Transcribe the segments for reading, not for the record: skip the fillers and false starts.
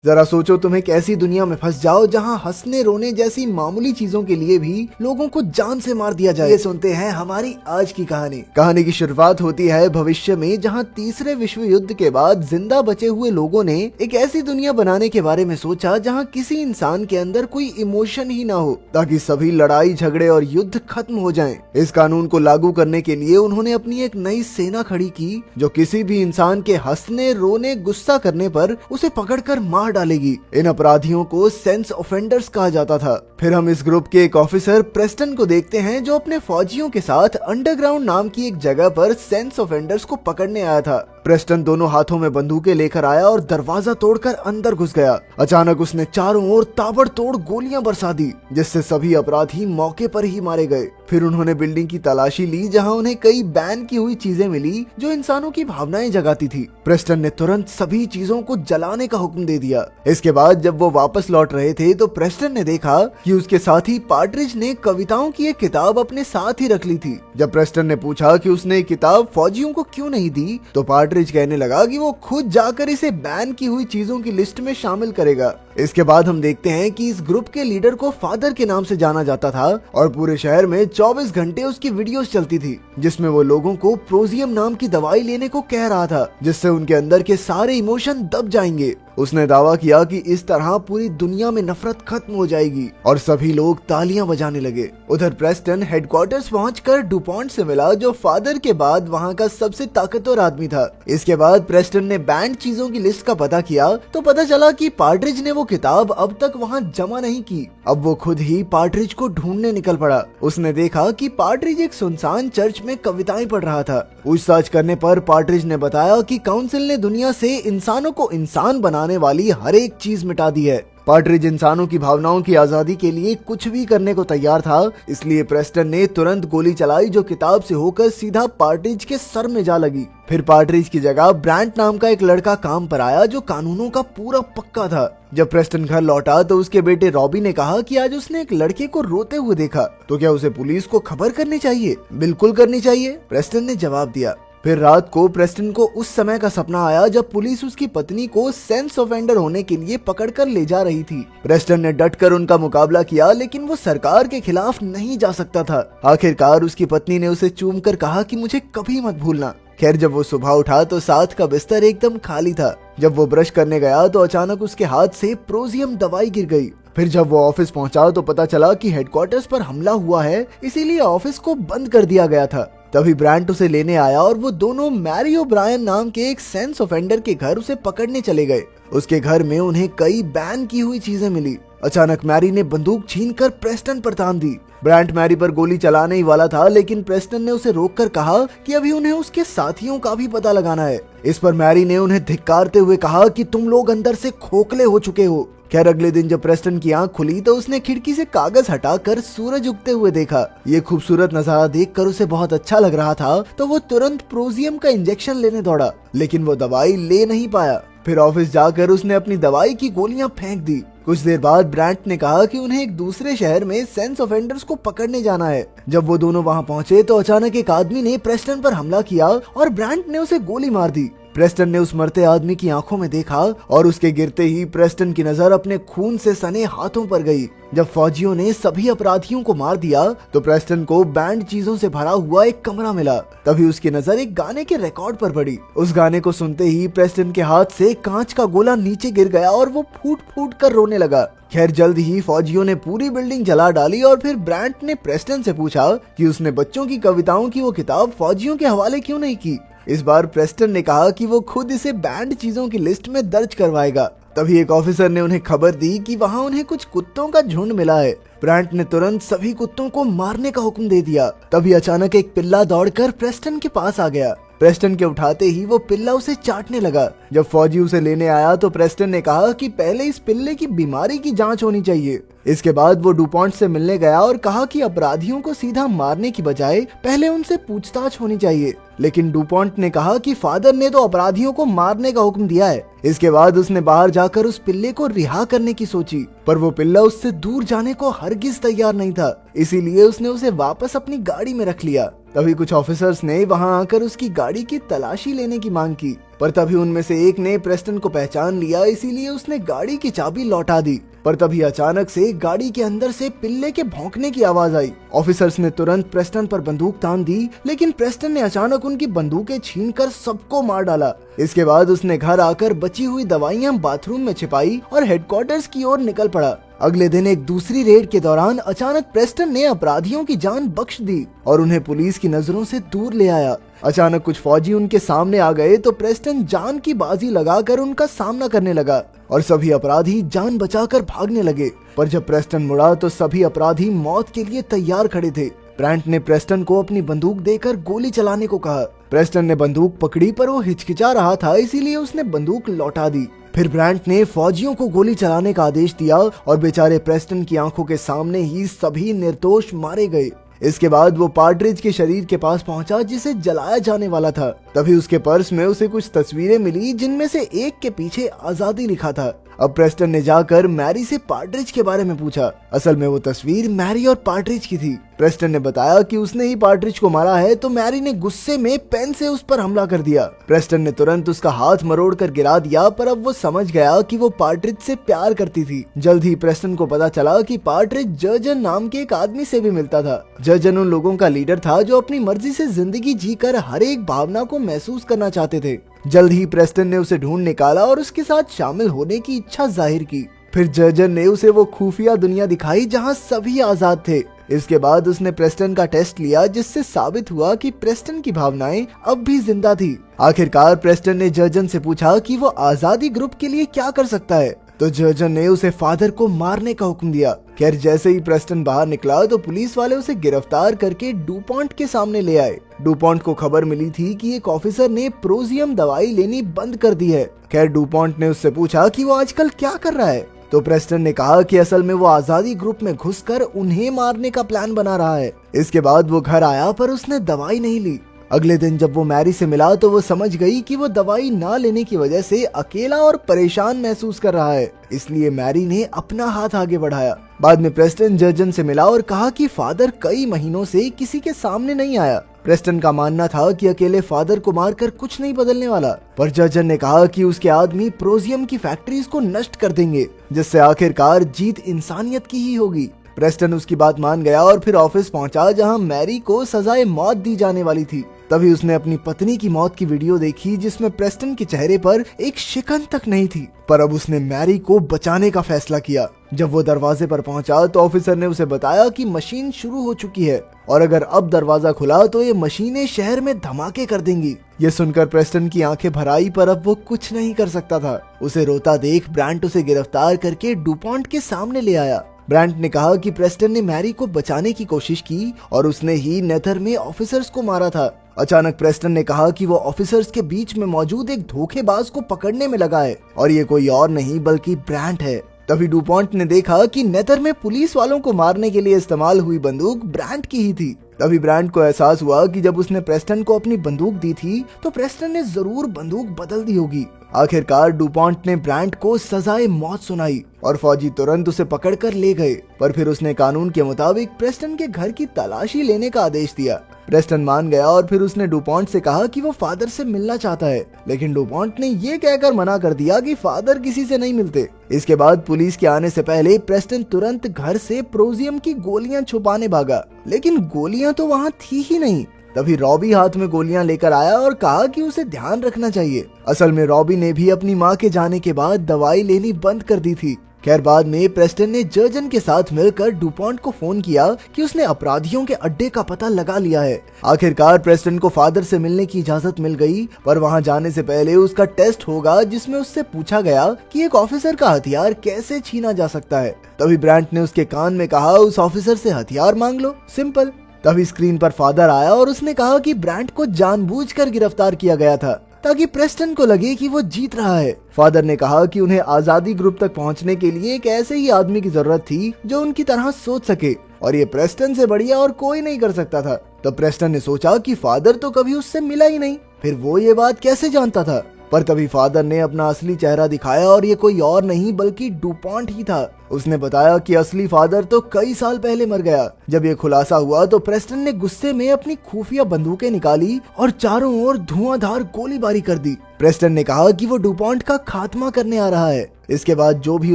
जरा सोचो तुम एक ऐसी दुनिया में फंस जाओ जहां हंसने रोने जैसी मामूली चीजों के लिए भी लोगों को जान से मार दिया जाए। ये सुनते हैं हमारी आज की कहानी की शुरुआत होती है भविष्य में, जहां तीसरे विश्व युद्ध के बाद जिंदा बचे हुए लोगों ने एक ऐसी दुनिया बनाने के बारे में सोचा जहां किसी इंसान के अंदर कोई इमोशन ही ना हो, ताकि सभी लड़ाई झगड़े और युद्ध खत्म हो जाएं। इस कानून को लागू करने के लिए उन्होंने अपनी एक नई सेना खड़ी की जो किसी भी इंसान के हंसने रोने गुस्सा करने पर उसे पकड़कर मार डालेगी। इन अपराधियों को सेंस ऑफेंडर्स कहा जाता था। फिर हम इस ग्रुप के एक ऑफिसर प्रेस्टन को देखते हैं जो अपने फौजियों के साथ अंडरग्राउंड नाम की एक जगह पर सेंस ऑफेंडर्स को पकड़ने आया था। प्रेस्टन दोनों हाथों में बंदूकें लेकर आया और दरवाजा तोड़कर अंदर घुस गया। अचानक उसने चारों ओर ताबड़तोड़ गोलियां बरसा दी, जिससे सभी अपराधी मौके पर ही मारे गए। फिर उन्होंने बिल्डिंग की तलाशी ली जहां उन्हें कई बैन की हुई चीजें मिली जो इंसानों की भावनाएं जगाती थी। प्रेस्टन ने तुरंत सभी चीजों को जलाने का हुक्म दे दिया। इसके बाद जब वो वापस लौट रहे थे तो प्रेस्टन ने देखा कि उसके साथी पार्ट्रिज ने कविताओं की एक किताब अपने साथ ही रख ली थी। जब प्रेस्टन ने पूछा कि उसने ये किताब फौजियों को क्यों नहीं दी, तो पार्ट्रिज कहने लगा कि वो खुद जाकर इसे बैन की हुई चीजों की लिस्ट में शामिल करेगा। इसके बाद हम देखते हैं कि इस ग्रुप के लीडर को फादर के नाम से जाना जाता था और पूरे शहर में 24 घंटे उसकी वीडियोस चलती थी, जिसमें वो लोगों को प्रोजियम नाम की दवाई लेने को कह रहा था, जिससे उनके अंदर के सारे इमोशन दब जाएंगे। उसने दावा किया कि इस तरह पूरी दुनिया में नफरत खत्म हो जाएगी और सभी लोग तालियां बजाने लगे। उधर प्रेस्टन हेडक्वार्टर्स पहुंचकर डुपॉन्ट से मिला, जो फादर के बाद वहां का सबसे ताकतवर आदमी था। इसके बाद प्रेस्टन ने बैंड चीजों की लिस्ट का पता किया तो पता चला कि पार्ट्रिज ने वो किताब अब तक वहां जमा नहीं की। अब वो खुद ही पार्ट्रिज को ढूंढने निकल पड़ा। उसने देखा कि पार्ट्रिज एक सुनसान चर्च में कविताएं पढ़ रहा था। पूछताछ करने पर पार्ट्रिज ने बताया कि काउंसिल ने दुनिया से इंसानों को इंसान बनाने वाली हर एक चीज मिटा दी है। पार्ट्रिज इंसानों की भावनाओं की आजादी के लिए कुछ भी करने को तैयार था, इसलिए प्रेस्टन ने तुरंत गोली चलाई जो किताब से होकर सीधा पार्ट्रिज के सर में जा लगी। फिर पार्ट्रिज की जगह ब्रांट नाम का एक लड़का काम पर आया जो कानूनों का पूरा पक्का था। जब प्रेस्टन घर लौटा तो उसके बेटे रॉबी ने कहा कि आज उसने एक लड़के को रोते हुए देखा, तो क्या उसे पुलिस को खबर करनी चाहिए? बिल्कुल करनी चाहिए, प्रेस्टन ने जवाब दिया। फिर रात को प्रेस्टन को उस समय का सपना आया जब पुलिस उसकी पत्नी को सेंस ऑफेंडर होने के लिए पकड़कर ले जा रही थी। प्रेस्टन ने डटकर उनका मुकाबला किया, लेकिन वो सरकार के खिलाफ नहीं जा सकता था। आखिरकार उसकी पत्नी ने उसे चूमकर कहा कि मुझे कभी मत भूलना। खैर, जब वो सुबह उठा तो साथ का बिस्तर एकदम खाली था। जब वो ब्रश करने गया तो अचानक उसके हाथ से प्रोजियम दवाई गिर गई। फिर जब वो ऑफिस पहुंचा तो पता चला कि हेडक्वार्टर्स पर हमला हुआ है, इसीलिए ऑफिस को बंद कर दिया गया था। तभी ब्रांट उसे लेने आया और वो दोनों मैरी ओब्रायन नाम के एक सेंस ऑफेंडर के घर उसे पकड़ने चले गए। उसके घर में उन्हें कई बैन की हुई चीजें मिली। अचानक मैरी ने बंदूक छीनकर प्रेस्टन पर तान दी। ब्रांट मैरी पर गोली चलाने ही वाला था, लेकिन प्रेस्टन ने उसे रोककर कहा कि अभी उन्हें उसके साथियों का भी पता लगाना है। इस पर मैरी ने उन्हें धिक्कारते हुए कहा कि तुम लोग अंदर से खोखले हो चुके हो। खैर, अगले दिन जब प्रेस्टन की आंख खुली तो उसने खिड़की से कागज हटाकर सूरज उगते हुए देखा। ये खूबसूरत नजारा देखकर उसे बहुत अच्छा लग रहा था, तो वो तुरंत प्रोजियम का इंजेक्शन लेने दौड़ा, लेकिन वो दवाई ले नहीं पाया। फिर ऑफिस जाकर उसने अपनी दवाई की गोलियां फेंक दी। कुछ देर बाद ब्रांट ने कहा कि उन्हें एक दूसरे शहर में सेंस ऑफेंडर्स को पकड़ने जाना है। जब वो दोनों वहां पहुंचे तो अचानक एक आदमी ने प्रेस्टन पर हमला किया और ब्रांट ने उसे गोली मार दी। प्रेस्टन ने उस मरते आदमी की आंखों में देखा और उसके गिरते ही प्रेस्टन की नजर अपने खून से सने हाथों पर गई। जब फौजियों ने सभी अपराधियों को मार दिया तो प्रेस्टन को बैंड चीजों से भरा हुआ एक कमरा मिला। तभी उसकी नजर एक गाने के रिकॉर्ड पर पड़ी। उस गाने को सुनते ही प्रेस्टन के हाथ से कांच का गोला नीचे गिर गया और वो फूट फूट कर रोने लगा। खैर, जल्द ही फौजियों ने पूरी बिल्डिंग जला डाली और फिर ब्रांट ने प्रेस्टन से पूछा कि उसने बच्चों की कविताओं की वो किताब फौजियों के हवाले क्यों नहीं की। इस बार प्रेस्टन ने कहा कि वो खुद इसे बैंड चीजों की लिस्ट में दर्ज करवाएगा। तभी एक ऑफिसर ने उन्हें खबर दी कि वहां उन्हें कुछ कुत्तों का झुंड मिला है। ब्रांट ने तुरंत सभी कुत्तों को मारने का हुक्म दे दिया। तभी अचानक एक पिल्ला दौड़कर प्रेस्टन के पास आ गया। प्रेस्टन के उठाते ही वो पिल्ला उसे चाटने लगा। जब फौजी उसे लेने आया तो प्रेस्टन ने कहा कि पहले इस पिल्ले की बीमारी की जांच होनी चाहिए। इसके बाद वो डुपॉन्ट से मिलने गया और कहा कि अपराधियों को सीधा मारने की बजाय पहले उनसे पूछताछ होनी चाहिए, लेकिन डुपॉन्ट ने कहा कि फादर ने तो अपराधियों को मारने का हुक्म दिया है। इसके बाद उसने बाहर जाकर उस पिल्ले को रिहा करने की सोची, पर वो पिल्ला उससे दूर जाने को हरगिज तैयार नहीं था, इसीलिए उसने उसे वापस अपनी गाड़ी में रख लिया। तभी कुछ ऑफिसर्स ने वहां आकर उसकी गाड़ी की तलाशी लेने की मांग की, पर तभी उनमें से एक ने प्रेस्टन को पहचान लिया, इसीलिए उसने गाड़ी की चाबी लौटा दी। पर तभी अचानक से गाड़ी के अंदर से पिल्ले के भौंकने की आवाज आई। ऑफिसर्स ने तुरंत प्रेस्टन पर बंदूक तान दी, लेकिन प्रेस्टन ने अचानक उनकी बंदूकें छीनकर सबको मार डाला। इसके बाद उसने घर आकर बची हुई दवाइयां बाथरूम में छिपाई और हेडक्वार्टर्स की ओर निकल पड़ा। अगले दिन एक दूसरी रेड के दौरान अचानक प्रेस्टन ने अपराधियों की जान बख्श दी और उन्हें पुलिस की नजरों से दूर ले आया। अचानक कुछ फौजी उनके सामने आ गए तो प्रेस्टन जान की बाजी लगाकर उनका सामना करने लगा और सभी अपराधी जान बचाकर भागने लगे। पर जब प्रेस्टन मुड़ा तो सभी अपराधी मौत के लिए तैयार खड़े थे। ब्रांट ने प्रेस्टन को अपनी बंदूक देकर गोली चलाने को कहा। प्रेस्टन ने बंदूक पकड़ी पर वो हिचकिचा रहा था, इसीलिए उसने बंदूक लौटा दी। फिर ब्रांट ने फौजियों को गोली चलाने का आदेश दिया और बेचारे प्रेस्टन की आंखों के सामने ही सभी निर्दोष मारे गए। इसके बाद वो पार्ट्रिज के शरीर के पास पहुंचा जिसे जलाया जाने वाला था। तभी उसके पर्स में उसे कुछ तस्वीरें मिली जिनमें से एक के पीछे आजादी लिखा था। अब प्रेस्टन ने जाकर मैरी से पार्ट्रिज के बारे में पूछा। असल में वो तस्वीर मैरी और पार्ट्रिज की थी। प्रेस्टन ने बताया कि उसने ही पार्ट्रिज को मारा है, तो मैरी ने गुस्से में पेन से उस पर हमला कर दिया। प्रेस्टन ने तुरंत उसका हाथ मरोड़ कर गिरा दिया, पर अब वो समझ गया कि वो पार्ट्रिज से प्यार करती थी। जल्द ही प्रेस्टन को पता चला कि पार्ट्रिज जर्जन नाम के एक आदमी से भी मिलता था। जर्जन उन लोगों का लीडर था जो अपनी मर्जी से जिंदगी जीकर हर एक भावना को महसूस करना चाहते थे। जल्द ही प्रेस्टन ने उसे ढूंढ निकाला और उसके साथ शामिल होने की इच्छा जाहिर की। फिर जर्जन ने उसे वो खुफिया दुनिया दिखाई जहां सभी आजाद थे। इसके बाद उसने प्रेस्टन का टेस्ट लिया, जिससे साबित हुआ कि प्रेस्टन की भावनाएं अब भी जिंदा थी। आखिरकार प्रेस्टन ने जर्जन से पूछा कि वो आजादी ग्रुप के लिए क्या कर सकता है, तो जर्जन ने उसे फादर को मारने का हुक्म दिया। खैर, जैसे ही प्रेस्टन बाहर निकला तो पुलिस वाले उसे गिरफ्तार करके डुपॉन्ट के सामने ले आए। डुपॉन्ट को खबर मिली थी कि एक ऑफिसर ने प्रोजियम दवाई लेनी बंद कर दी है। खैर, डुपॉन्ट ने उससे पूछा कि वो आजकल क्या कर रहा है, तो प्रेस्टन ने कहा कि असल में वो आजादी ग्रुप में घुसकर उन्हें मारने का प्लान बना रहा है। इसके बाद वो घर आया, पर उसने दवाई नहीं ली। अगले दिन जब वो मैरी से मिला तो वो समझ गई कि वो दवाई ना लेने की वजह से अकेला और परेशान महसूस कर रहा है, इसलिए मैरी ने अपना हाथ आगे बढ़ाया। बाद में प्रेस्टन जर्जन से मिला और कहा कि फादर कई महीनों से किसी के सामने नहीं आया। प्रेस्टन का मानना था कि अकेले फादर को मारकर कुछ नहीं बदलने वाला, पर जर्जन ने कहा कि उसके आदमी प्रोजियम की फैक्ट्रीज को नष्ट कर देंगे, जिससे आखिरकार जीत इंसानियत की ही होगी। प्रेस्टन उसकी बात मान गया और फिर ऑफिस पहुंचा जहां मैरी को सजाए मौत दी जाने वाली थी। तभी उसने अपनी पत्नी की मौत की वीडियो देखी, जिसमें प्रेस्टन के चेहरे पर एक शिकन तक नहीं थी। पर अब उसने मैरी को बचाने का फैसला किया। जब वो दरवाजे पर पहुंचा तो ऑफिसर ने उसे बताया कि मशीन शुरू हो चुकी है और अगर अब दरवाजा खुला तो ये मशीनें शहर में धमाके कर देंगी। ये सुनकर प्रेस्टन की आंखें भर आई, पर अब वो कुछ नहीं कर सकता था। उसे रोता देख ब्रांट उसे गिरफ्तार करके डुपॉन्ट के सामने ले आया। ब्रांट ने कहा कि प्रेस्टन ने मैरी को बचाने की कोशिश की और उसने ही नेथर में ऑफिसर्स को मारा था। अचानक प्रेस्टन ने कहा कि वो ऑफिसर्स के बीच में मौजूद एक धोखेबाज को पकड़ने में लगा है और ये कोई और नहीं बल्कि ब्रांट है। तभी डुपॉन्ट ने देखा कि नेथर में पुलिस वालों को मारने के लिए इस्तेमाल हुई बंदूक ब्रांट की ही थी। तभी ब्रांट को एहसास हुआ कि जब उसने प्रेस्टन को अपनी बंदूक दी थी तो प्रेस्टन ने जरूर बंदूक बदल दी होगी। आखिरकार डुपॉन्ट ने ब्रांट को सजाए मौत सुनाई और फौजी तुरंत उसे पकड़कर ले गए, पर फिर उसने कानून के मुताबिक प्रेस्टन के घर की तलाशी लेने का आदेश दिया। प्रेस्टन मान गया और फिर उसने डुपॉन्ट से कहा कि वो फादर से मिलना चाहता है, लेकिन डुपॉन्ट ने ये कहकर मना कर दिया कि फादर किसी से नहीं मिलते। इसके बाद पुलिस के आने से पहले प्रेस्टन तुरंत घर से प्रोजियम की गोलियां छुपाने भागा, लेकिन गोलियां तो वहाँ थी ही नहीं। तभी रॉबी हाथ में गोलियां लेकर आया और कहा कि उसे ध्यान रखना चाहिए। असल में रॉबी ने भी अपनी माँ के जाने के बाद दवाई लेनी बंद कर दी थी। खैर, बाद में प्रेस्टन ने जर्जन के साथ मिलकर डुपॉन्ट को फोन किया कि उसने अपराधियों के अड्डे का पता लगा लिया है। आखिरकार प्रेस्टन को फादर से मिलने की इजाजत मिल गई, पर वहां जाने से पहले उसका टेस्ट होगा जिसमें उससे पूछा गया कि एक ऑफिसर का हथियार कैसे छीना जा सकता है। तभी ब्रांट ने उसके कान में कहा, उस ऑफिसर से हथियार मांग लो, सिंपल। तभी स्क्रीन पर फादर आया और उसने कहा कि ब्रांट को जानबूझकर गिरफ्तार किया गया था ताकि प्रेस्टन को लगे कि वो जीत रहा है। फादर ने कहा कि उन्हें आजादी ग्रुप तक पहुंचने के लिए एक ऐसे ही आदमी की जरूरत थी जो उनकी तरह सोच सके, और ये प्रेस्टन से बढ़िया और कोई नहीं कर सकता था। तो प्रेस्टन ने सोचा कि फादर तो कभी उससे मिला ही नहीं, फिर वो ये बात कैसे जानता था। पर तभी फादर ने अपना असली चेहरा दिखाया और ये कोई और नहीं बल्कि डुपॉन्ट ही था। उसने बताया कि असली फादर तो कई साल पहले मर गया। जब ये खुलासा हुआ तो प्रेस्टन ने गुस्से में अपनी खुफिया बंदूकें निकाली और चारों ओर धुआंधार गोलीबारी कर दी। प्रेस्टन ने कहा कि वो डुपॉन्ट का खात्मा करने आ रहा है। इसके बाद जो भी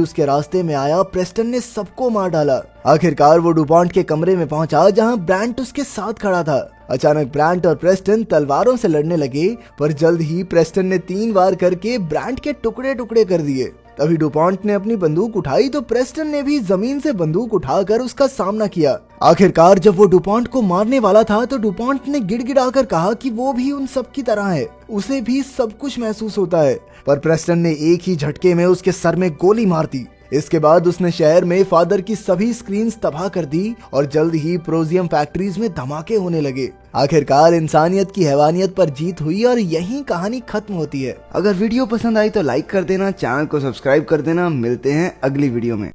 उसके रास्ते में आया प्रेस्टन ने सबको मार डाला। आखिरकार वो डुपॉन्ट के कमरे में पहुंचा जहां ब्रांट उसके साथ खड़ा था। अचानक ब्रांट और प्रेस्टन तलवारों से लड़ने लगे, पर जल्द ही प्रेस्टन ने 3 वार करके ब्रांट के टुकड़े टुकड़े कर दिए। तभी डुपॉन्ट ने अपनी बंदूक उठाई तो प्रेस्टन ने भी जमीन से बंदूक उठाकर उसका सामना किया। आखिरकार जब वो डुपॉन्ट को मारने वाला था तो डुपॉन्ट ने गिड़गिड़ाकर कहा कि वो भी उन सब की तरह है, उसे भी सब कुछ महसूस होता है। पर प्रेस्टन ने एक ही झटके में उसके सर में गोली मार दी। इसके बाद उसने शहर में फादर की सभी स्क्रीन्स तबाह कर दी और जल्द ही प्रोजियम फैक्ट्रीज में धमाके होने लगे। आखिरकार इंसानियत की हैवानियत पर जीत हुई और यहीं कहानी खत्म होती है। अगर वीडियो पसंद आई तो लाइक कर देना, चैनल को सब्सक्राइब कर देना। मिलते हैं अगली वीडियो में।